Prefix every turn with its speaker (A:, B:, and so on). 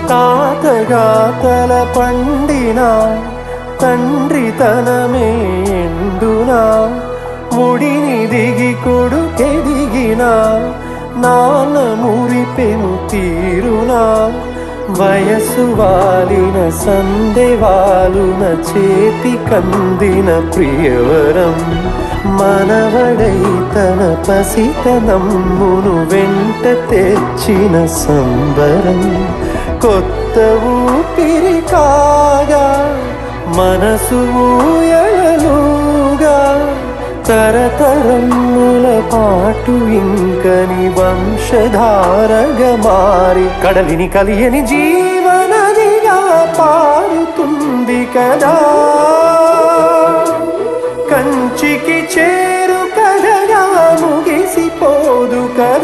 A: తాతగాతల పండిన తండ్రి తనమే ఎండునా ముడిని దిగి కొడుకెదిగిన నాన్న మురిపెను తీరునా వయసు వాలిన సందెవాలున చేతి కందిన ప్రియవరం మనవడై తన పసితనమ్మును వెంట తెచ్చిన సంబరం కొత్త ఊపిరి కాగా మనసు ఊయలలుగా తరతరముల పాటు ఇంకని వంశధారగా మారి కడలిని కలియని జీవనదిగా పారుతుంది కదా కంచికి చేరు కథగా ముగిసిపోదు కదా.